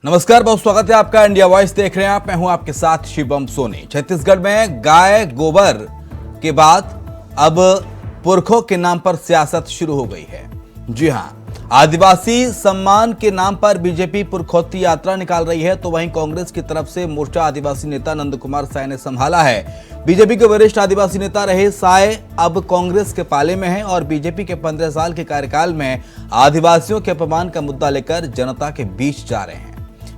नमस्कार, बहुत स्वागत है आपका। इंडिया वॉइस देख रहे हैं आप। मैं हूं आपके साथ शिवम सोनी। छत्तीसगढ़ में गाय गोबर के बाद अब पुरखों के नाम पर सियासत शुरू हो गई है। जी हां, आदिवासी सम्मान के नाम पर बीजेपी पुरखौती यात्रा निकाल रही है, तो वहीं कांग्रेस की तरफ से मोर्चा आदिवासी नेता नंद कुमार साय ने संभाला है। बीजेपी के वरिष्ठ आदिवासी नेता रहे साय अब कांग्रेस के पाले में हैं और बीजेपी के 15 साल के कार्यकाल में आदिवासियों के अपमान का मुद्दा लेकर जनता के बीच जा रहे हैं।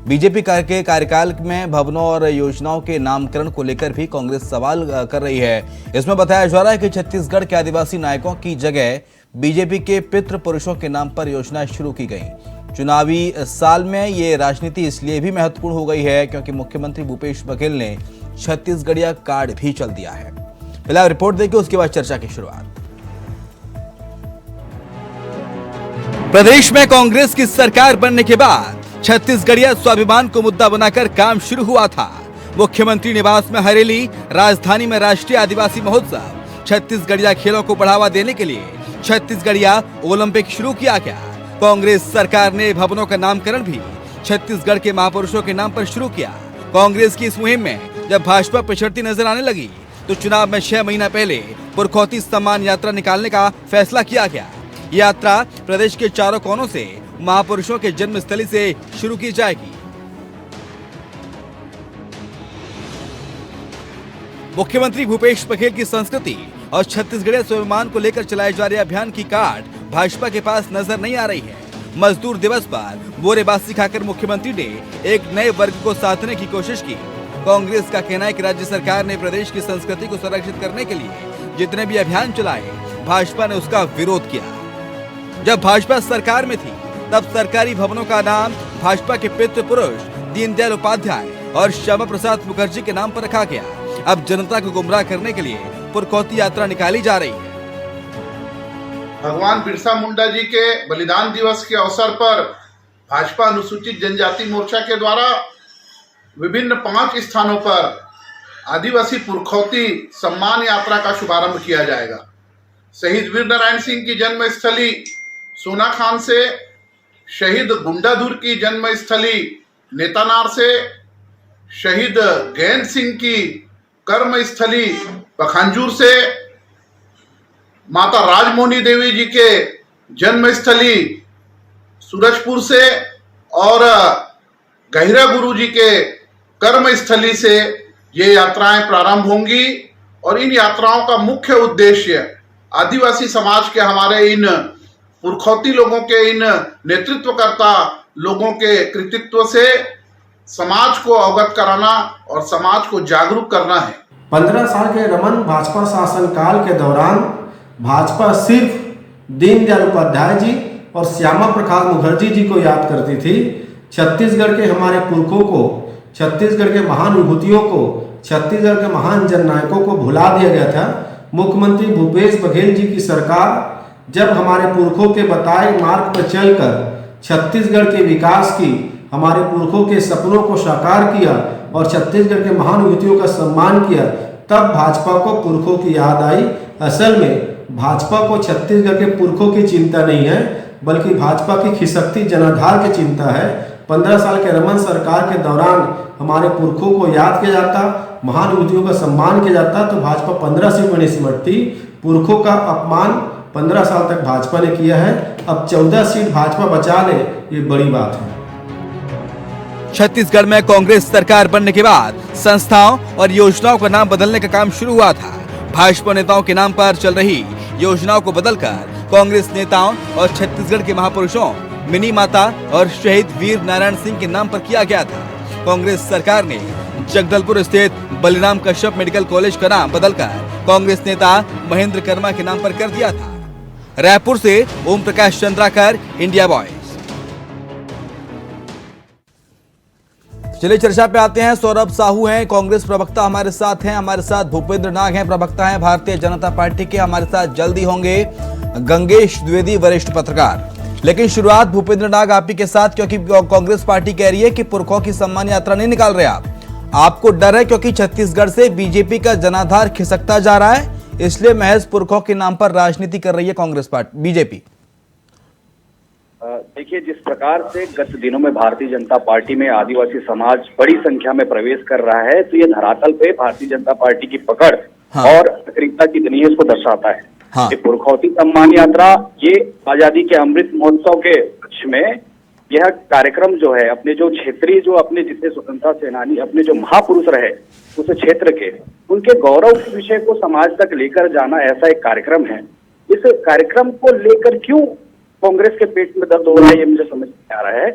बीजेपी के कार्यकाल में भवनों और योजनाओं के नामकरण को लेकर भी कांग्रेस सवाल कर रही है। इसमें बताया जा रहा है कि छत्तीसगढ़ के आदिवासी नायकों की जगह बीजेपी के पितृ पुरुषों के नाम पर योजनाएं शुरू की गई। चुनावी साल में ये राजनीति इसलिए भी महत्वपूर्ण हो गई है क्योंकि मुख्यमंत्री भूपेश बघेल ने छत्तीसगढ़िया कार्ड भी चल दिया है। फिलहाल रिपोर्ट देखिए, उसके बाद चर्चा की शुरुआत। प्रदेश में कांग्रेस की सरकार बनने के बाद छत्तीसगढ़िया स्वाभिमान को मुद्दा बनाकर काम शुरू हुआ था। मुख्यमंत्री निवास में हरेली, राजधानी में राष्ट्रीय आदिवासी महोत्सव, छत्तीसगढ़िया खेलों को बढ़ावा देने के लिए छत्तीसगढ़िया ओलंपिक शुरू किया गया। कांग्रेस सरकार ने भवनों का नामकरण भी छत्तीसगढ़ के महापुरुषों के नाम पर शुरू किया। कांग्रेस की इस मुहिम में जब भाजपा पिछड़ती नजर आने लगी तो चुनाव में 6 महीना पहले पुरखौती सम्मान यात्रा निकालने का फैसला किया गया। यात्रा प्रदेश के चारों कोनों से महापुरुषों के जन्मस्थली से शुरू की जाएगी। मुख्यमंत्री भूपेश बघेल की संस्कृति और छत्तीसगढ़ स्वाभिमान को लेकर चलाए जा रहे अभियान की कार्ड भाजपा के पास नजर नहीं आ रही है। मजदूर दिवस पर बोरेबासी खाकर मुख्यमंत्री ने एक नए वर्ग को साधने की कोशिश की। कांग्रेस का कहना है कि राज्य सरकार ने प्रदेश की संस्कृति को संरक्षित करने के लिए जितने भी अभियान चलाए, भाजपा ने उसका विरोध किया। जब भाजपा सरकार में थी तब सरकारी भवनों का नाम भाजपा के पितृ पुरुष दीनदयाल उपाध्याय और श्यामा प्रसाद मुखर्जी के नाम पर रखा गया। अब जनता को गुमराह करने के लिए पुरखौती यात्रा निकाली जा रही है। भगवान बिरसा मुंडा जी के बलिदान दिवस के अवसर पर भाजपा अनुसूचित जनजाति मोर्चा के द्वारा विभिन्न 5 स्थानों पर आदिवासी पुरखौती सम्मान यात्रा का शुभारंभ किया जाएगा। शहीद वीर नारायण सिंह की जन्मस्थली सोनाखान से, शहीद गुंडाधुर की जन्मस्थली नेतानार से, शहीद गैंद सिंह की कर्मस्थली पखांजूर से, माता राजमोहनी देवी जी के जन्मस्थली सूरजपुर से और गहिरा गुरु जी के कर्मस्थली से ये यात्राएं प्रारंभ होंगी। और इन यात्राओं का मुख्य उद्देश्य आदिवासी समाज के हमारे इन पुरखौती लोगों के, इन नेतृत्वकर्ता लोगों के कृतित्व से समाज को अवगत कराना और समाज को जागरूक करना है। 15 साल के रमन भाजपा शासनकाल के दौरान भाजपा सिर्फ दीनदयाल उपाध्याय जी और श्यामा प्रसाद मुखर्जी जी को याद करती थी। छत्तीसगढ़ के हमारे पुरखों को, छत्तीसगढ़ के महान विभूतियों को, छत्तीसगढ़ के महान जननायकों को भुला दिया गया था। मुख्यमंत्री भूपेश बघेल जी की सरकार जब हमारे पुरखों के बताए मार्ग पर चलकर छत्तीसगढ़ के विकास की, हमारे पुरखों के सपनों को साकार किया और छत्तीसगढ़ के महान विभूतियों का सम्मान किया, तब भाजपा को पुरखों की याद आई। असल में भाजपा को छत्तीसगढ़ के पुरखों की चिंता नहीं है, बल्कि भाजपा की खिसकती जनाधार की चिंता है। 15 साल के रमन सरकार के दौरान हमारे पुरखों को याद किया जाता, महान विभूतियों का सम्मान किया जाता, तो भाजपा 15 सीट में नहीं सिमटती। पुरखों का अपमान 15 साल तक भाजपा ने किया है, अब 14 सीट भाजपा बचा ले, ये बड़ी बात है। छत्तीसगढ़ में कांग्रेस सरकार बनने के बाद संस्थाओं और योजनाओं का नाम बदलने का काम शुरू हुआ था। भाजपा नेताओं के नाम पर चल रही योजनाओं को बदलकर कांग्रेस नेताओं और छत्तीसगढ़ के महापुरुषों मिनी माता और शहीद वीर नारायण सिंह के नाम पर किया गया था। कांग्रेस सरकार ने जगदलपुर स्थित बलिराम कश्यप मेडिकल कॉलेज का नाम बदलकर कांग्रेस नेता महेंद्र कर्मा के नाम पर कर दिया था। रायपुर से ओम प्रकाश चंद्राकर, इंडिया वॉइस। चलिए चर्चा पे आते हैं। सौरभ साहू हैं, कांग्रेस प्रवक्ता हमारे साथ हैं। हमारे साथ भूपेंद्र नाग हैं, प्रवक्ता हैं भारतीय जनता पार्टी के। हमारे साथ जल्दी होंगे गंगेश द्विवेदी, वरिष्ठ पत्रकार। लेकिन शुरुआत भूपेंद्र नाग आप ही के साथ, क्योंकि कांग्रेस पार्टी कह रही है कि पुरखों की सम्मान यात्रा नहीं निकाल रहे आपको डर है क्योंकि छत्तीसगढ़ से बीजेपी का जनाधार खिसकता जा रहा है, इसलिए महज पुरखों के नाम पर राजनीति कर रही है कांग्रेस पार्टी, बीजेपी। देखिए, जिस प्रकार से गत दिनों में भारतीय जनता पार्टी में आदिवासी समाज बड़ी संख्या में प्रवेश कर रहा है, तो ये धरातल पे भारतीय जनता पार्टी की पकड़ और सक्रियता कितनी है इसको दर्शाता है। ये पुरखौती सम्मान यात्रा, ये आजादी के अमृत महोत्सव के पक्ष में यह कार्यक्रम जो है, अपने जो क्षेत्रीय, जो अपने जितने स्वतंत्रता सेनानी, अपने जो महापुरुष रहे उस क्षेत्र के, उनके गौरव के विषय को समाज तक लेकर जाना, ऐसा एक कार्यक्रम है। इस कार्यक्रम को लेकर क्यों कांग्रेस के पेट में दर्द हो रहा है, ये मुझे समझ नहीं आ रहा है।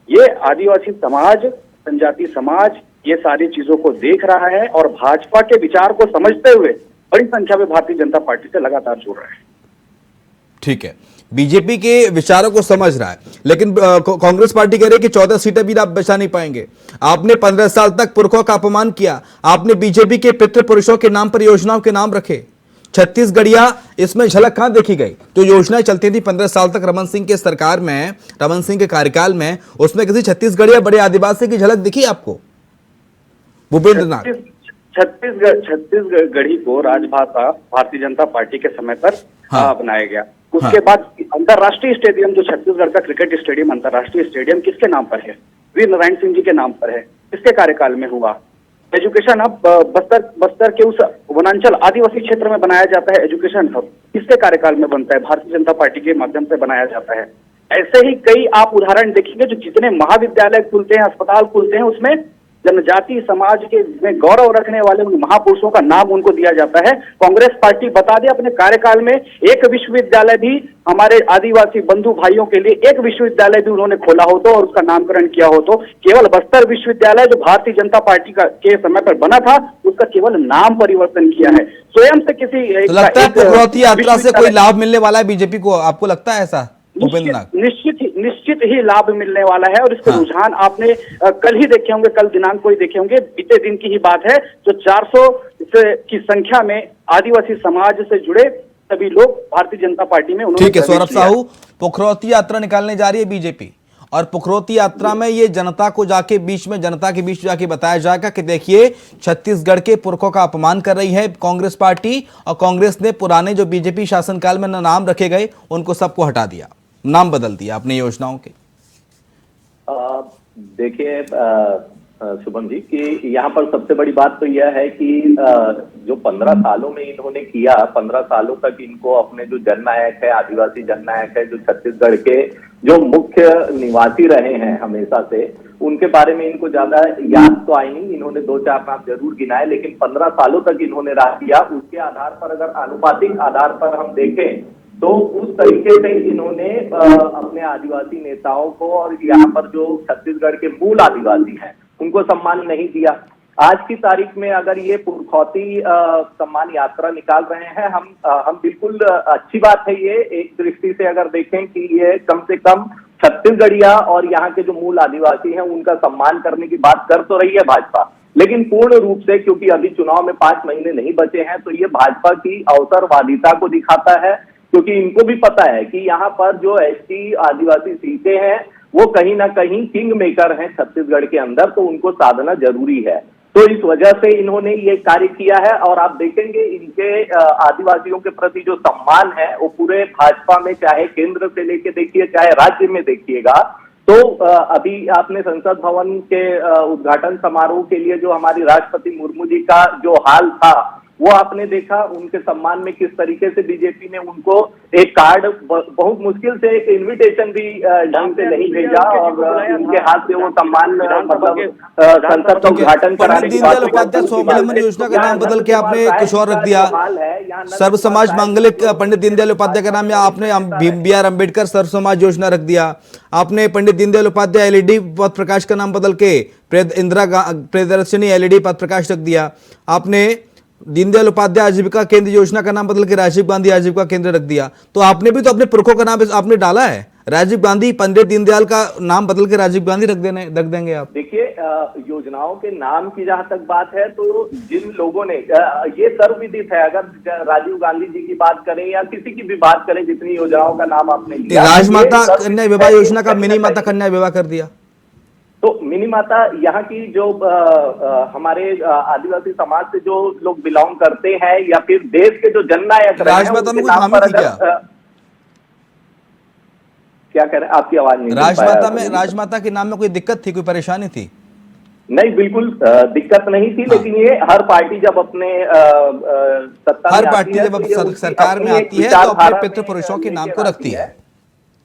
ये आदिवासी समाज, जनजाति समाज ये सारी चीजों को देख रहा है और भाजपा के विचार को समझते हुए बड़ी संख्या में भारतीय जनता पार्टी से लगातार जुड़ रहा है। ठीक है, बीजेपी के विचारों को समझ रहा है, लेकिन कांग्रेस पार्टी कह रही है कि 14 सीटें भी आप बचा नहीं पाएंगे। आपने 15 साल तक पुरखों का अपमान किया, आपने बीजेपी के पितृ पुरुषों के नाम पर योजनाओं के नाम रखे। छत्तीसगढ़िया इसमें झलक कहां देखी गई? जो योजनाएं चलती थी 15 साल तक रमन सिंह के सरकार में, रमन सिंह के कार्यकाल में, उसमें किसी छत्तीसगढ़िया बड़े आदिवासी की झलक दिखी आपको? भूपेंद्र नाथ, छत्तीसगढ़ी को राजभाषा भारतीय जनता पार्टी के समय पर बनाया गया। उसके बाद अंतर्राष्ट्रीय स्टेडियम, जो छत्तीसगढ़ का क्रिकेट स्टेडियम, अंतर्राष्ट्रीय स्टेडियम किसके नाम पर है? वीर नारायण सिंह जी के नाम पर है। किसके कार्यकाल में हुआ? एजुकेशन हब बस्तर के उस वनांचल आदिवासी क्षेत्र में बनाया जाता है। एजुकेशन हब किसके कार्यकाल में बनता है? भारतीय जनता पार्टी के माध्यम से बनाया जाता है। ऐसे ही कई आप उदाहरण देखेंगे, जो जितने महाविद्यालय खुलते हैं, अस्पताल खुलते हैं, उसमें जनजाति समाज के में गौरव रखने वाले उन महापुरुषों का नाम उनको दिया जाता है। कांग्रेस पार्टी बता दे, अपने कार्यकाल में एक विश्वविद्यालय भी हमारे आदिवासी बंधु भाइयों के लिए एक विश्वविद्यालय भी उन्होंने खोला हो तो और उसका नामकरण किया हो तो केवल बस्तर विश्वविद्यालय, जो भारतीय जनता पार्टी का के समय पर बना था, उसका केवल नाम परिवर्तन किया है। स्वयं से किसी तो लगता है पुरखौती यात्रा से कोई लाभ मिलने वाला है बीजेपी को? आपको लगता है ऐसा? निश्चित ही लाभ मिलने वाला है। और इसके रुझान आपने कल ही देखे होंगे, कल दिनांक को ही देखे होंगे, बीते दिन की ही बात है, जो 400 की संख्या में आदिवासी समाज से जुड़े सभी लोग भारतीय जनता पार्टी में उन्होंने। ठीक है सौरभ साहू, पुरखौती यात्रा निकालने जा रही है बीजेपी, और पुरखौती यात्रा में ये जनता को जाके जनता के बीच जाके बताया जाएगा कि देखिए छत्तीसगढ़ के पुरखों का अपमान कर रही है कांग्रेस पार्टी, और कांग्रेस ने पुराने जो बीजेपी शासनकाल में नाम रखे गए उनको सबको हटा दिया, नाम बदल दिया अपनी योजनाओं के। देखिए शुभम जी, कि यहाँ पर सबसे बड़ी बात तो यह है कि जो 15 सालों में इन्होंने किया, 15 सालों तक इनको अपने जो जननायक है, आदिवासी जननायक है, जो छत्तीसगढ़ के जो मुख्य निवासी रहे हैं हमेशा से, उनके बारे में इनको ज्यादा याद तो आई नहीं। इन्होंने 2-4 नाम जरूर गिनाए, लेकिन 15 सालों तक इन्होंने राज किया। उसके आधार पर, अगर आनुपातिक आधार पर हम देखें तो उस तरीके से इन्होंने अपने आदिवासी नेताओं को और यहाँ पर जो छत्तीसगढ़ के मूल आदिवासी हैं उनको सम्मान नहीं दिया। आज की तारीख में अगर ये पुरखौती सम्मान यात्रा निकाल रहे हैं, हम बिल्कुल अच्छी बात है ये, एक दृष्टि से अगर देखें कि ये कम से कम छत्तीसगढ़िया और यहाँ के जो मूल आदिवासी हैं उनका सम्मान करने की बात कर तो रही है भाजपा, लेकिन पूर्ण रूप से, क्योंकि अभी चुनाव में 5 महीने नहीं बचे हैं, तो ये भाजपा की अवसरवादिता को दिखाता है। क्योंकि इनको भी पता है कि यहाँ पर जो एसटी आदिवासी सीटें हैं वो कहीं ना कहीं किंग मेकर हैं छत्तीसगढ़ के अंदर, तो उनको साधना जरूरी है। तो इस वजह से इन्होंने ये कार्य किया है। और आप देखेंगे इनके आदिवासियों के प्रति जो सम्मान है वो पूरे भाजपा में, चाहे केंद्र से लेके देखिए चाहे राज्य में देखिएगा। तो अभी आपने संसद भवन के उद्घाटन समारोह के लिए जो हमारी राष्ट्रपति मुर्मू जी का जो हाल था वो आपने देखा, उनके सम्मान में किस तरीके से बीजेपी ने उनको एक कार्ड, बहुत मुश्किल से एक इन्विटेशन भी ढंग से नहीं भेजा और उनके हाथ से वो सम्मान मतलब संसद का उद्घाटन कराने की बात। उपाध्याय स्वावलंबन योजना का नाम बदल के आपने कुछ और रख दिया, सर्व समाज मांगलिक पंडित दीनदयाल उपाध्याय का नाम, या आपने BR अम्बेडकर सर्व समाज योजना रख दिया। आपने पंडित दीनदयाल उपाध्याय LED पथ प्रकाश का नाम बदल के इंदिरा प्रियदर्शनी LED पथ प्रकाश रख दिया। आपने दीनदयाल उपाध्याय आजीविका केंद्र योजना का नाम बदल के राजीव गांधी आजीविका केंद्र रख दिया। तो आपने भी तो अपने पुरखों का नाम आपने डाला है, राजीव गांधी, पंडित दीनदयाल का नाम बदल के राजीव गांधी रख देंगे आप। देखिए योजनाओं के नाम की जहां तक बात है, तो जिन लोगों ने ये सर्वविदित है, अगर राजीव गांधी जी की बात करें या किसी की भी बात करें, जितनी योजनाओं का नाम आपने लिया, राजमाता कन्या विवाह योजना का मिनी माता कन्या विवाह कर दिया। तो मिनी माता यहाँ की जो हमारे आदिवासी समाज से जो लोग बिलोंग करते हैं या फिर देश के जो जननायक राजमाता में कुछ हामिल थी क्या? क्या कह रहे हैं, आपकी आवाज नहीं सुन पाया। राजमाता में, राजमाता के नाम में कोई दिक्कत थी, कोई परेशानी थी? नहीं, बिल्कुल दिक्कत नहीं थी, लेकिन ये हर पार्टी जब अपने सत्ता हर में पार्टी आती है जब तो ये उसकी सरकार में अपनी एक आती है तो अपने विचारधारा पितृ में पुरुषों के नाम लेकर को आती रखती है।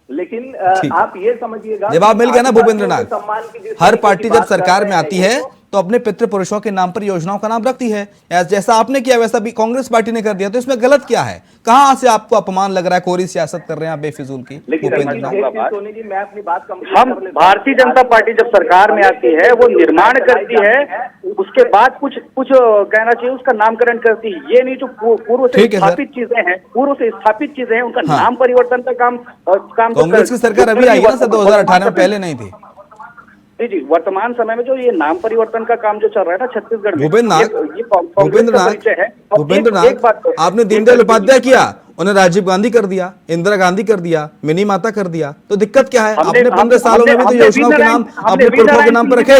लेकिन ठीक। आप ये समझिएगा, जवाब मिल गया ना भूपेंद्र सम्मान नाथ। की जिस हर तरीके की पार्टी जब बात कर सरकार रहे में हैं आती ये है तो अपने पितृ पुरुषों के नाम पर योजनाओं का नाम रखती है। जैसा आपने किया वैसा भी कांग्रेस पार्टी ने कर दिया, तो इसमें गलत क्या है? कहां से आपको अपमान लग रहा है? कोरी सियासत कर रहे हैं आप बेफिजूल की, लेकिन भूपेंद्र नाथ। सोनी जी, मैं अपनी बात हम भारतीय जनता पार्टी जब सरकार में आती है वो निर्माण करती है, उसके बाद कुछ कहना चाहिए उसका नामकरण करती है। ये नहीं जो पूर्व से ठीक है सर। स्थापित चीजें हैं, पूर्व से स्थापित चीजें हैं, उनका हाँ। नाम परिवर्तन का काम तो कांग्रेस की सरकार अभी आई है ना सर, 2018 में, पहले नहीं थी। जी, वर्तमान समय में जो ये नाम परिवर्तन का काम जो चल रहा है ना छत्तीसगढ़ में, भूपेंद्र नाथ, ये कांग्रेस का परिचय है। और भूपेंद्र एक बात नाथ, आपने दीनदयाल उपाध्याय किया, उन्हें राजीव गांधी कर दिया, इंदिरा गांधी कर दिया, मिनी माता कर दिया, तो दिक्कत क्या है? आपने 15 सालों में भी तो योजनाओं के नाम अपने पुरखों के नाम पर रखे।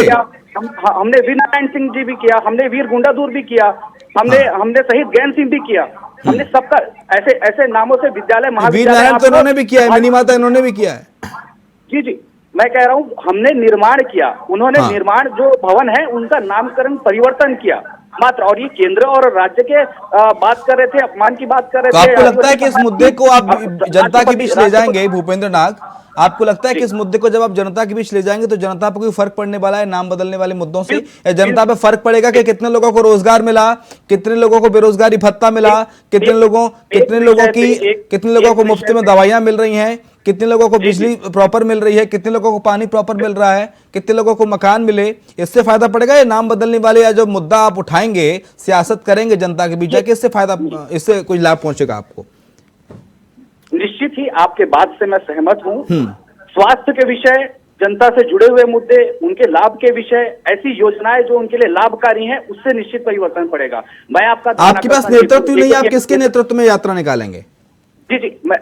हमने वीर नारायण सिंह जी भी किया, हमने वीर गुंडाधुर भी किया, हमने शहीद गैन सिंह भी किया, हमने सबका ऐसे ऐसे नामों से विद्यालय वीर महाविद्यालय नारायण तो इन्होंने भी किया है, मिनी माता इन्होंने भी किया है। जी, मैं कह रहा हूँ हमने निर्माण किया, उन्होंने हाँ। निर्माण जो भवन है उनका नामकरण परिवर्तन किया मात्र। और ये केंद्र और राज्य के बात कर रहे थे, अपमान की बात कर रहे तो थे। आपको लगता है कि इस मुद्दे को आप जनता के बीच ले जाएंगे भूपेंद्र नाथ? आपको लगता है कि इस मुद्दे को जब आप जनता के बीच ले जाएंगे तो जनता पर कोई फर्क पड़ने वाला है नाम बदलने वाले मुद्दों से? या जनता पे फर्क पड़ेगा कि कितने लोगों को रोजगार मिला, कितने लोगों को बेरोजगारी भत्ता मिला, कितने लोगों को मुफ्त में दवाइयां मिल रही हैं, कितने लोगों को बिजली प्रॉपर मिल रही है, कितने लोगों को पानी प्रॉपर मिल रहा है, कितने लोगों को मकान मिले? इससे फायदा पड़ेगा? ये नाम बदलने वाले या जो मुद्दा आप उठाएंगे, सियासत करेंगे जनता के बीच जाके, इससे फायदा, इससे कोई लाभ पहुंचेगा आपको? निश्चित ही आपके बात से मैं सहमत हूँ। स्वास्थ्य के विषय, जनता से जुड़े हुए मुद्दे, उनके लाभ के विषय, ऐसी योजनाएं जो उनके लिए लाभकारी हैं, उससे निश्चित परिवर्तन पड़ेगा। मैं आपके पास नेतृत्व नहीं है, आप किसके नेतृत्व में यात्रा निकालेंगे? जी, मैं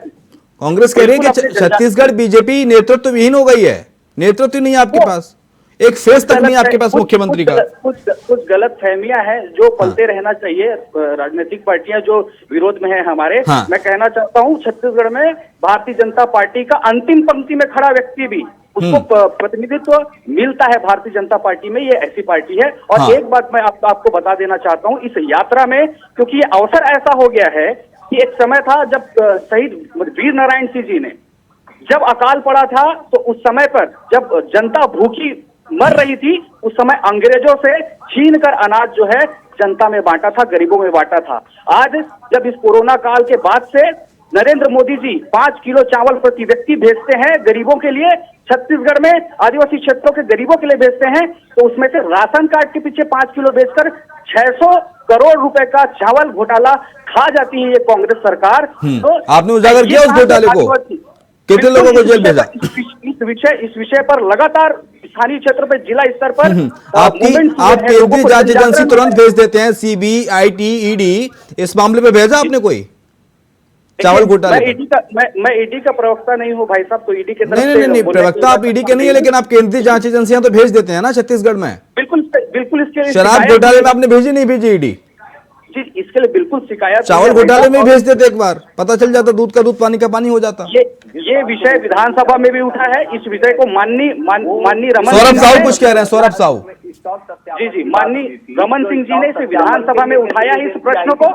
कांग्रेस कह रही है कि छत्तीसगढ़ बीजेपी नेतृत्व विहीन हो गई है, नेतृत्व नहीं है आपके पास, एक फेस तक नहीं आपके पास मुख्यमंत्री का। कुछ गलत फहमियां हैं जो पलते रहना चाहिए। राजनीतिक पार्टियां जो विरोध में है हमारे, मैं कहना चाहता हूं छत्तीसगढ़ में भारतीय जनता पार्टी का अंतिम पंक्ति में खड़ा व्यक्ति भी उसको प्रतिनिधित्व मिलता है भारतीय जनता पार्टी में। ये ऐसी पार्टी है। और एक बात मैं आपको बता देना चाहता हूँ, इस यात्रा में क्योंकि ये अवसर ऐसा हो गया है कि एक समय था जब शहीद वीर नारायण सिंह जी ने जब अकाल पड़ा था, तो उस समय पर जब जनता भूखी मर रही थी, उस समय अंग्रेजों से छीन कर अनाज जो है जनता में बांटा था, गरीबों में बांटा था। आज जब इस कोरोना काल के बाद से नरेंद्र मोदी जी 5 किलो चावल प्रति व्यक्ति भेजते हैं गरीबों के लिए, छत्तीसगढ़ में आदिवासी क्षेत्रों के गरीबों के लिए भेजते हैं, तो उसमें से राशन कार्ड के पीछे 5 किलो भेजकर 600 करोड़ रुपए का चावल घोटाला खा जाती है ये कांग्रेस सरकार। तो आपने उजागर किया उस घोटाले को? कितने लोगों को जेल भेजा? इस विषय पर लगातार स्थानीय क्षेत्र पर, जिला स्तर पर आप केंद्रीय जांच एजेंसी तुरंत भेज देते हैं, सीबीआई, ईडी, इस मामले में भेजा आपने कोई चावल घोटाले? मैं ईडी का प्रवक्ता नहीं हूँ भाई साहब, तो ईडी के तरफ से नहीं, प्रवक्ता आप ईडी के नहीं है, लेकिन आप केंद्रीय जांच एजेंसियां तो भेज देते हैं ना छत्तीसगढ़ में। बिल्कुल इसके शराब घोटाले में आपने भेजी नहीं भेजी ईडी? जी, इसके लिए बिल्कुल शिकायत। चावल घोटाले में भेज देते, एक बार पता चल जाता, दूध का दूध पानी का पानी हो जाता। ये विषय विधानसभा में भी उठा है। इस विषय को माननीय रमन सौरभ साहू कुछ कह रहे हैं, सौरभ साहू। जी, माननीय रमन सिंह जी ने इसे विधानसभा में उठाया है, इस प्रश्न को।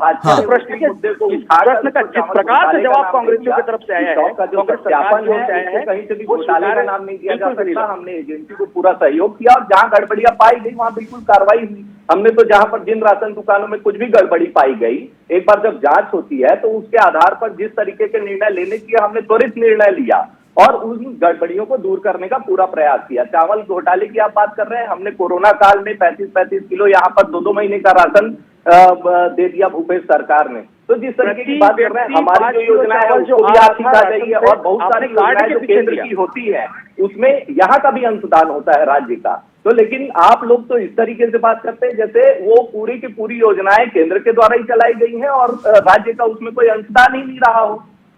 प्रश्न का जिस प्रकार से जवाब कांग्रेसियों की तरफ से आया है, कांग्रेस सरकार की ओर से आया है, कहीं से भी घोटाले का नाम नहीं दिया जा सकता। हमने एजेंसी को पूरा सहयोग किया और जहाँ गड़बड़ियां पाई गई वहाँ बिल्कुल कार्रवाई हुई। हमने तो जहाँ पर जिन राशन दुकानों में कुछ भी गड़बड़ी पाई गई, एक बार जब जांच होती है तो उसके आधार पर जिस तरीके के निर्णय लेने की हमने त्वरित निर्णय लिया और उन गड़बड़ियों को दूर करने का पूरा प्रयास किया। चावल घोटाले की आप बात कर रहे हैं, हमने कोरोना काल में 35-35 किलो यहाँ पर 2-2 महीने का राशन दे दिया भूपेश सरकार ने। तो जिस तरीके की बात कर रहे हैं, हमारी जो योजना है उसको भी आप सिखा रही है और बहुत सारी योजनाएं जो केंद्र की होती है उसमें यहाँ का भी अंशदान होता है राज्य का। तो लेकिन आप लोग तो इस तरीके से बात करते हैं जैसे वो पूरी की पूरी योजनाएं केंद्र के द्वारा ही चलाई गई हैं और राज्य का उसमें कोई अंशदान ही नहीं रहा हो।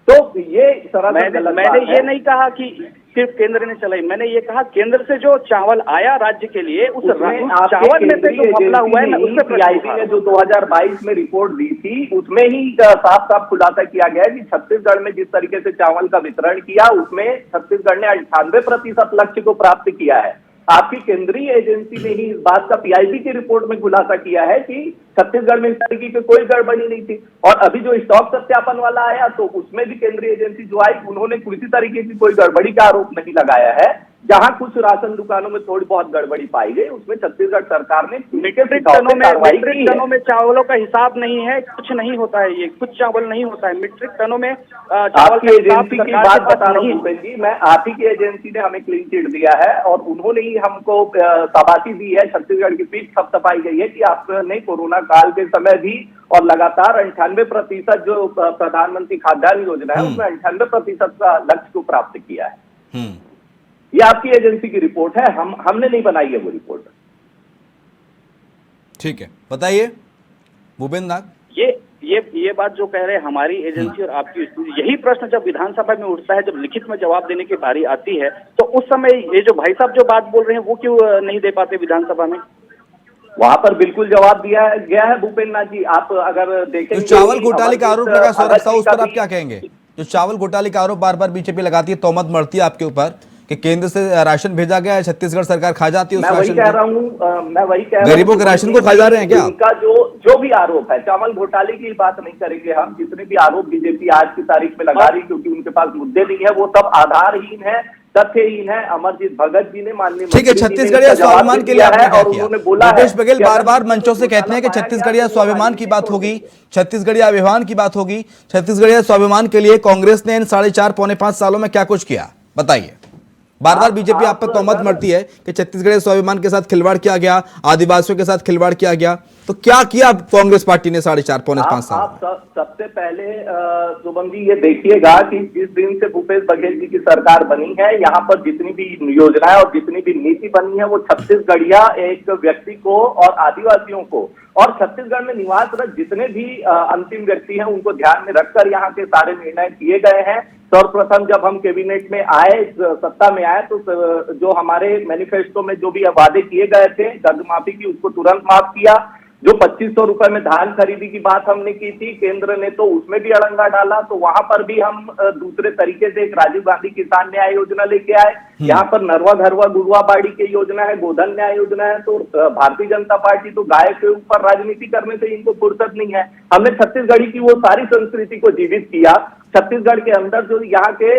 तो ये सरासर गलत बात है। मैंने ये नहीं कहा कि सिर्फ केंद्र ने चलाई। मैंने ये कहा केंद्र से जो चावल आया राज्य के लिए उस चावल में से जो घपला हुआ है ना, उससे पीआईबी ने जो 2022 में रिपोर्ट दी थी उसमें ही साफ साफ खुलासा किया गया कि छत्तीसगढ़ में जिस तरीके से चावल का वितरण किया उसमें छत्तीसगढ़ ने 98% लक्ष्य को प्राप्त किया है। आपकी केंद्रीय एजेंसी ने ही इस बात का पीआईबी की रिपोर्ट में खुलासा किया है कि छत्तीसगढ़ में इस तरीके की कोई गड़बड़ी नहीं थी। और अभी जो स्टॉक सत्यापन वाला आया तो उसमें भी केंद्रीय एजेंसी जो आई उन्होंने किसी तरीके की कोई गड़बड़ी का आरोप नहीं लगाया है। जहां कुछ राशन दुकानों में थोड़ी बहुत गड़बड़ी पाई गई उसमें छत्तीसगढ़ सरकार ने मीट्रिक टनों में चावलों का हिसाब नहीं है, कुछ नहीं होता है, ये कुछ चावल नहीं होता है मीट्रिक टनों में चावल की एजेंसी की बात बता रहा हूँ भूपेंद्र जी। मैं आप ही की एजेंसी ने हमें क्लीन चिट दिया है और उन्होंने ही हमको शाबाशी दी है, छत्तीसगढ़ की पीठ थपथपाई गई है कि आपने कोरोना काल के समय भी और लगातार 98% जो प्रधानमंत्री खाद्यान्न योजना है उसमें 98% का लक्ष्य को प्राप्त किया है। ये आपकी एजेंसी की रिपोर्ट है, हमने नहीं बनाई है वो रिपोर्ट। ठीक है, बताइए भूपेंद्र नाग। ये बात जो कह रहे हैं हमारी एजेंसी और आपकी, यही प्रश्न जब विधानसभा में उठता है, जब लिखित में जवाब देने की बारी आती है तो उस समय ये जो भाई साहब जो बात बोल रहे हैं वो क्यों नहीं दे पाते विधानसभा में? वहां पर बिल्कुल जवाब दिया गया है भूपेंद्र नाथ जी। आप अगर देखें चावल घोटाले का आरोप लगा सौरभ साहू, उस पर आप क्या कहेंगे? जो चावल घोटाले का आरोप बार बार बीजेपी लगाती है, तोहमत मरती है आपके ऊपर कि केंद्र से राशन भेजा गया है, छत्तीसगढ़ सरकार खा जाती है उस राशन को। मैं वही कह रहा हूँ गरीबों के राशन को खा जा रहे हैं क्या? उनका जो भी आरोप है, चावल घोटाले की बात नहीं करेंगे हम। जितने भी आरोप बीजेपी आज की तारीख में लगा रही क्योंकि उनके पास मुद्दे नहीं है, वो सब आधारहीन है, तथ्यहीन है। अमरजीत भगत जी ने माननीय ठीक है, छत्तीसगढ़िया स्वाभिमान के लिए आपने क्या किया? भूपेश बघेल बार बार मंचों से कहते हैं कि छत्तीसगढ़िया स्वाभिमान की बात होगी, छत्तीसगढ़िया अभिमान की बात होगी। छत्तीसगढ़िया स्वाभिमान के लिए कांग्रेस ने इन 4.5 पौने 5 सालों में क्या कुछ किया, बताइए। बार बार बीजेपी आप पर तोहमत मरती है कि छत्तीसगढ़ स्वाभिमान के साथ खिलवाड़ किया गया, आदिवासियों के साथ खिलवाड़ किया गया, तो क्या किया कांग्रेस पार्टी ने 4.5 पौने 5 साल? आप सबसे पहले शुभम जी ये देखिएगा कि जिस दिन से भूपेश बघेल जी की सरकार बनी है, यहाँ पर जितनी भी योजनाएं और जितनी भी नीति बनी है वो छत्तीसगढ़िया एक व्यक्ति को और आदिवासियों को और छत्तीसगढ़ में निवासरत जितने भी अंतिम व्यक्ति हैं उनको ध्यान में रखकर यहाँ के सारे निर्णय किए गए हैं। सर्वप्रथम जब हम कैबिनेट में आए, सत्ता में आए, तो जो हमारे मैनिफेस्टो में जो भी वादे किए गए थे कर्ज माफी की, उसको तुरंत माफ किया। जो 2500 रुपए में धान खरीदी की बात हमने की थी, केंद्र ने तो उसमें भी अड़ंगा डाला, तो वहां पर भी हम दूसरे तरीके से एक राजीव गांधी किसान न्याय योजना लेके आए। यहाँ पर नरवा घरवा गुरुआ बाड़ी की योजना है, गोधन न्याय योजना है। तो भारतीय जनता पार्टी तो गाय के ऊपर राजनीति करने से इनको फुर्सत नहीं है। हमने छत्तीसगढ़ी की वो सारी संस्कृति को जीवित किया। छत्तीसगढ़ के अंदर जो यहाँ के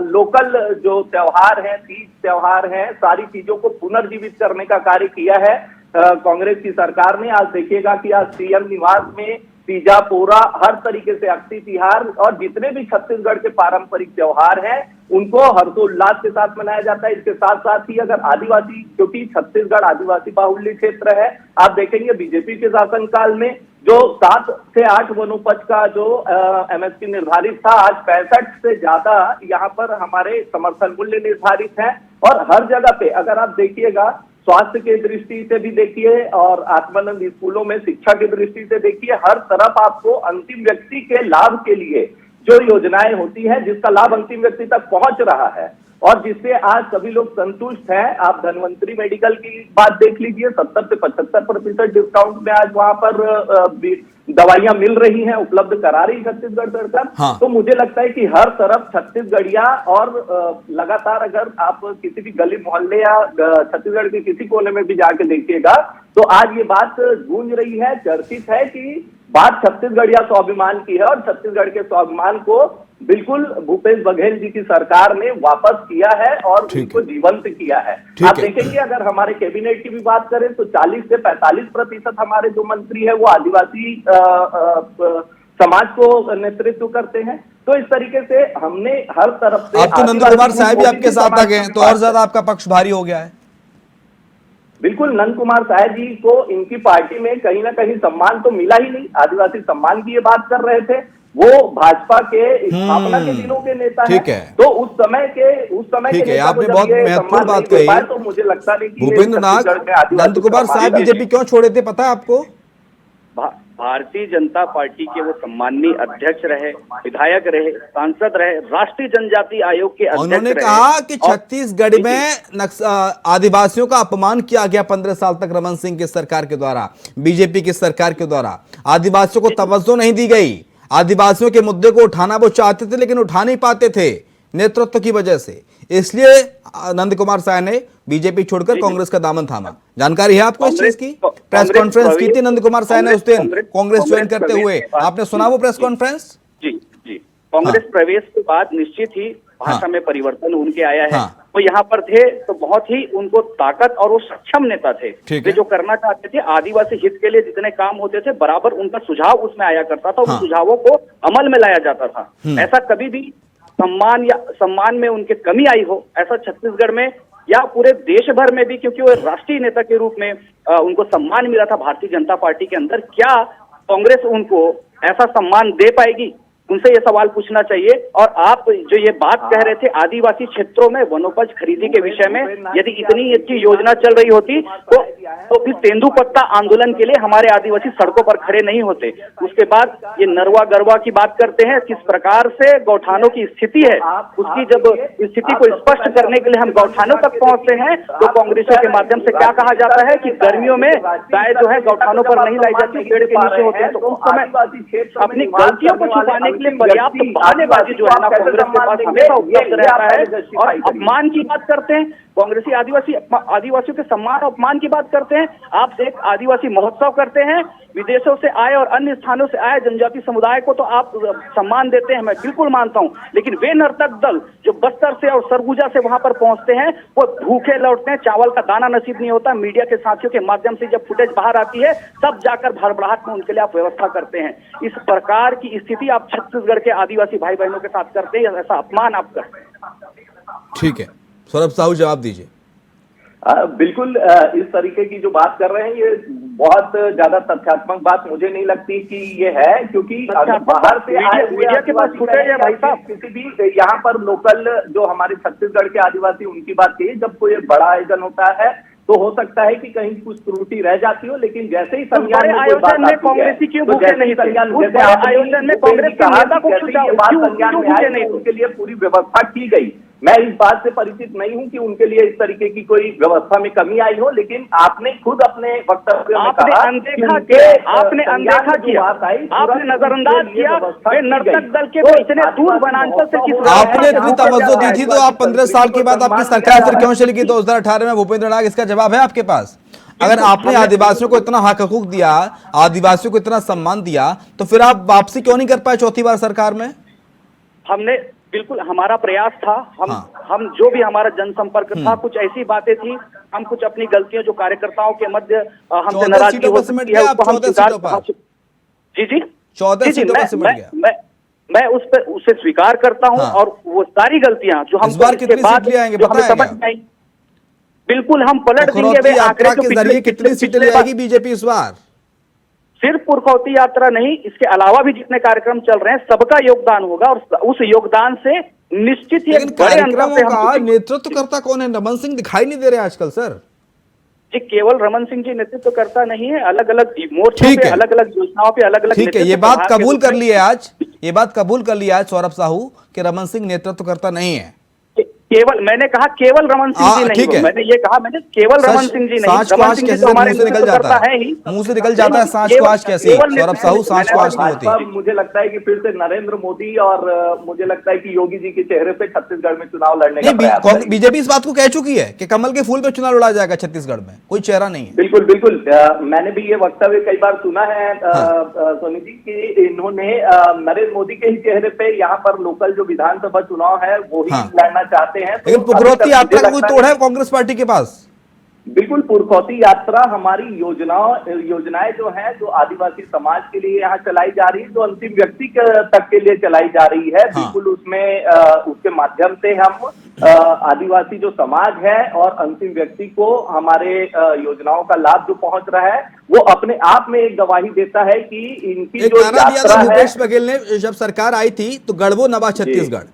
लोकल जो त्योहार हैं, तीज त्योहार हैं, सारी चीजों को पुनर्जीवित करने का कार्य किया है कांग्रेस की सरकार ने। आज देखिएगा कि आज सीएम निवास में तीजा, पोरा, हर तरीके से अक्षी तिहार और जितने भी छत्तीसगढ़ के पारंपरिक त्योहार हैं उनको हर्षोल्लास के साथ मनाया जाता है। इसके साथ साथ ही अगर आदिवासी, क्योंकि छत्तीसगढ़ आदिवासी बाहुल्य क्षेत्र है, आप देखेंगे बीजेपी के शासनकाल में जो 7 से 8 वनोपज का जो एमएसपी निर्धारित था, आज 65 से ज्यादा यहाँ पर हमारे समर्थन मूल्य निर्धारित है। और हर जगह पे अगर आप देखिएगा, स्वास्थ्य के दृष्टि से भी देखिए और आत्मानंद स्कूलों में शिक्षा की दृष्टि से देखिए, हर तरफ आपको अंतिम व्यक्ति के लाभ के लिए जो योजनाएं होती है, जिसका लाभ अंतिम व्यक्ति तक पहुंच रहा है और जिससे आज सभी लोग संतुष्ट हैं। आप धनवंतरी मेडिकल की बात देख लीजिए, 70 से 75% डिस्काउंट में आज वहां पर दवाइयां मिल रही हैं, उपलब्ध करा रही छत्तीसगढ़ सरकार। हाँ। तो मुझे लगता है कि हर तरफ छत्तीसगढ़िया और लगातार अगर आप किसी भी गली मोहल्ले या छत्तीसगढ़ के किसी कोने में भी जाके देखिएगा तो आज ये बात गूंज रही है, चर्चित है कि बात छत्तीसगढ़िया स्वाभिमान की है और छत्तीसगढ़ के स्वाभिमान को बिल्कुल भूपेश बघेल जी की सरकार ने वापस किया है और उनको जीवंत किया है। आप देखेंगे अगर हमारे कैबिनेट की भी बात करें तो 40 से 45% हमारे जो मंत्री है वो आदिवासी समाज को नेतृत्व करते हैं। तो इस तरीके से हमने हर तरफ से, अब तो नंद कुमार साहब भी आपके साथ आ गए तो और ज्यादा आपका पक्ष भारी हो गया है। बिल्कुल, नंद कुमार साहब जी को इनकी पार्टी में कहीं ना कहीं सम्मान तो मिला ही नहीं। आदिवासी सम्मान की ये बात कर रहे थे, वो भाजपा के स्थापना के दिनों के नेता हैं। तो उस समय के ठीक है, आपने बहुत महत्वपूर्ण बात कही। तो मुझे लगता नहीं कि भूपेंद्र नाग, नंद कुमार साहब बीजेपी क्यों छोड़े थे पता है आपको? भारतीय जनता पार्टी के वो सम्माननीय अध्यक्ष रहे, विधायक रहे, सांसद रहे, राष्ट्रीय जनजाति आयोग के अध्यक्ष उन्होंने रहे। कहा कि और- छत्तीसगढ़ में आदिवासियों का अपमान किया गया 15 साल तक रमन सिंह की सरकार के द्वारा, बीजेपी की सरकार के द्वारा। आदिवासियों को तवज्जो नहीं दी गई। आदिवासियों के मुद्दे को उठाना वो चाहते थे लेकिन उठा नहीं पाते थे नेतृत्व की वजह से, इसलिए नंद कुमार साय ने बीजेपी छोड़कर कांग्रेस का दामन थामा। जानकारी है आपको इस चीज की? प्रेस कॉन्फ्रेंस की थी नंद कुमार साय ने उस दिन कांग्रेस ज्वाइन करते हुए, आपने सुना वो प्रेस कॉन्फ्रेंस? जी जी, कांग्रेस प्रवेश के बाद निश्चित ही भाषा में परिवर्तन उनके आया है। वो यहाँ पर थे तो बहुत ही उनको ताकत और वो सक्षम नेता थे। वे जो करना चाहते थे आदिवासी हित के लिए जितने काम होते थे बराबर उनका सुझाव उसमें आया करता था, उन सुझावों को अमल में लाया जाता था। ऐसा कभी भी सम्मान में उनके कमी आई हो ऐसा छत्तीसगढ़ में या पूरे देश भर में भी, क्योंकि वो राष्ट्रीय नेता के रूप में उनको सम्मान मिला था भारतीय जनता पार्टी के अंदर, क्या कांग्रेस उनको ऐसा सम्मान दे पाएगी? उनसे ये सवाल पूछना चाहिए। और आप जो ये बात कह रहे थे आदिवासी क्षेत्रों में वनोपज खरीदी के विषय में, यदि इतनी अच्छी योजना चल रही होती तो फिर तेंदुपत्ता आंदोलन के लिए हमारे आदिवासी सड़कों पर खड़े नहीं होते। उसके बाद ये नरवा गरवा की बात करते हैं, किस प्रकार से गौठानों की स्थिति है, उसकी जब स्थिति को स्पष्ट करने के लिए हम गौठानों तक पहुंचते हैं तो कांग्रेसियों के माध्यम से क्या कहा जाता है कि गर्मियों में गाय जो है गौठानों पर नहीं लाई जाती, पेड़ के नीचे होते हैं। तो उस समय अपनी गलतियों को छुपाने के लिए पर्याप्त बहानेबाजी जो है ना कांग्रेस के पास हमेशा उपलब्ध रहता है। और अपमान की बात करते हैं, कांग्रेसी आदिवासियों के सम्मान और अपमान की बात करते हैं। आप एक आदिवासी महोत्सव करते हैं, विदेशों से आए और अन्य स्थानों से आए जनजाति समुदाय को तो आप सम्मान देते हैं, मैं बिल्कुल मानता हूं, लेकिन वे नर्तक दल जो बस्तर से और सरगुजा से वहां पर पहुंचते हैं वो भूखे लौटते हैं, चावल का दाना नसीब नहीं होता। मीडिया के साथियों के माध्यम से जब फुटेज बाहर आती है तब जाकर भड़बड़ाहट में उनके लिए आप व्यवस्था करते हैं। इस प्रकार की स्थिति आप छत्तीसगढ़ के आदिवासी भाई बहनों के साथ करते हैं, ऐसा अपमान आप करते हैं। ठीक है, सौरभ साहू जवाब दीजिए। बिल्कुल, इस तरीके की जो बात कर रहे हैं ये बहुत ज्यादा तथ्यात्मक बात मुझे नहीं लगती कि ये है, क्योंकि बाहर से मीडिया के पास फुटेज है भाई साहब। किसी भी यहाँ पर लोकल जो हमारे छत्तीसगढ़ के आदिवासी उनकी बात की, जब कोई बड़ा आयोजन होता है तो हो सकता है कि कहीं कुछ त्रुटि रह जाती हो, लेकिन जैसे ही संज्ञान में कोई बात आती है तो जैसे ही संज्ञान आयोजन में कांग्रेस के नेता को संज्ञान में आए उनके लिए पूरी व्यवस्था की गई। मैं इस बात से परिचित नहीं हूं कि उनके लिए इस तरीके की कोई व्यवस्था में कमी आई हो, लेकिन आपने खुद अपने वक्तव्य में कहा अनदेखा किया, आपने अनदेखा किया, आपने नजरअंदाज किया। वे नर्तक दल के इतने दूर वनांचल से किस आपने इतनी तवज्जो दी थी तो आप 15 साल के बाद आपकी सरकार फिर क्यों चली गई 2018 में भूपेंद्र नाग? इसका जवाब है आपके पास? अगर आपने आदिवासियों को इतना हक हकूक दिया, आदिवासियों को इतना सम्मान दिया, तो फिर आप वापसी क्यों नहीं कर पाए चौथी बार सरकार में? हमने बिल्कुल, हमारा प्रयास था, हम जो भी हमारा जनसंपर्क था, कुछ ऐसी बातें थी, हम कुछ अपनी गलतियों जो कार्यकर्ताओं के मध्य हमसे नाराजगी हो सकती है उसको हम जी 14 सीटों पर सिमट गया। मैं उसे स्वीकार करता हूं और वो सारी गलतियां जो हम कितनी सीट ले आएंगे बताएंगे? बिल्कुल हम पलट देंगे। यात्रा के जरिए कितनी सीटें ले आएगी बीजेपी इस बार? सिर्फ पुरखौती यात्रा नहीं, इसके अलावा भी जितने कार्यक्रम चल रहे हैं सबका योगदान होगा और उस योगदान से निश्चित ही कार्यक्रमों का नेतृत्व करता कौन है? रमन सिंह दिखाई नहीं दे रहे आजकल सर। जी, केवल रमन सिंह जी नेतृत्व करता नहीं है, अलग अलग मोर्चों पे अलग अलग योजनाओं पे अलग अलग। ठीक है, ये बात कबूल कर ली है आज, ये बात कबूल कर लिया है सौरभ साहू कि रमन सिंह नेतृत्व करता नहीं है। केवल, मैंने कहा केवल रमन सिंह जी नहीं, मैंने ये कहा, मैंने केवल रमन सिंह जी नहीं। रमन सिंह तो हमारे मुंह से निकल जाता है ही, मुंह से निकल जाता है सांच को आज कैसे? सौरभ साहू, सांच को आज नहीं होती। मुझे लगता है कि फिर से नरेंद्र मोदी और मुझे लगता है कि योगी जी के चेहरे पे छत्तीसगढ़ में चुनाव लड़ने का प्रयास है। बीजेपी इस बात को कह चुकी है कि कमल के फूल पे चुनाव लड़ा जाएगा छत्तीसगढ़ में, कोई चेहरा नहीं है। बिल्कुल बिल्कुल, मैंने भी ये वक्तव्य कई बार सुना है सोनी जी की इन्होंने नरेंद्र मोदी के ही चेहरे पे यहाँ पर लोकल जो विधानसभा चुनाव है वो ही लड़ना चाहते हैं। पुरखौती यात्रा का कोई तोड़ है कांग्रेस पार्टी के पास? बिल्कुल, पुरखौती यात्रा हमारी योजनाएं जो हैं जो आदिवासी समाज के लिए यहाँ चलाई जा रही है, जो अंतिम व्यक्ति तक के लिए चलाई जा रही है, बिल्कुल उसमें उसके माध्यम से हम आदिवासी जो समाज है और अंतिम व्यक्ति को हमारे योजनाओं का लाभ जो पहुंच रहा है वो अपने आप में एक गवाही देता है कि इनकी जो यात्रा है। भूपेश बघेल ने जब सरकार आई थी तो गढ़वो नवा छत्तीसगढ़,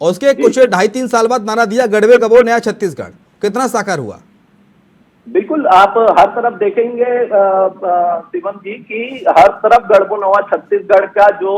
और उसके कुछ 2.5-3 साल बाद नारा दिया गढ़वे गबो नया छत्तीसगढ़। कितना साकार हुआ? बिल्कुल, आप हर तरफ देखेंगे शिवम जी कि हर तरफ गढ़बो नवा छत्तीसगढ़ का जो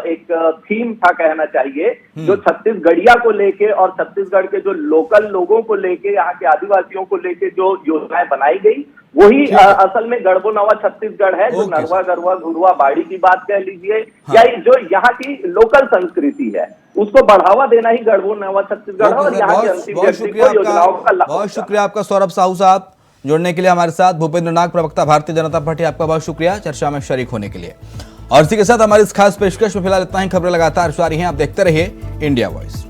एक थीम था कहना चाहिए, जो छत्तीसगढ़िया को लेके और छत्तीसगढ़ के जो लोकल लोगों को लेके, यहाँ के आदिवासियों को लेके जो योजनाएं बनाई गई, वही असल में गढ़बो नवा छत्तीसगढ़ है। जो नरवा गरवा घुरवा बाड़ी की बात कह लीजिए, या जो यहाँ की लोकल संस्कृति है, उसको बढ़ावा देना ही गढ़बो नवा छत्तीसगढ़ है। और यहाँ की अंतिम व्यक्ति को योजनाओं का बहुत शुक्रिया आपका सौरभ साहू साहब जुड़ने के लिए हमारे साथ। भूपेंद्र नाग, प्रवक्ता भारतीय जनता पार्टी, आपका बहुत शुक्रिया चर्चा में शरीक होने के लिए। और इसी के साथ हमारी इस खास पेशकश में फिलहाल इतना ही। खबरें लगातार जारी हैं, आप देखते रहिए इंडिया वॉइस।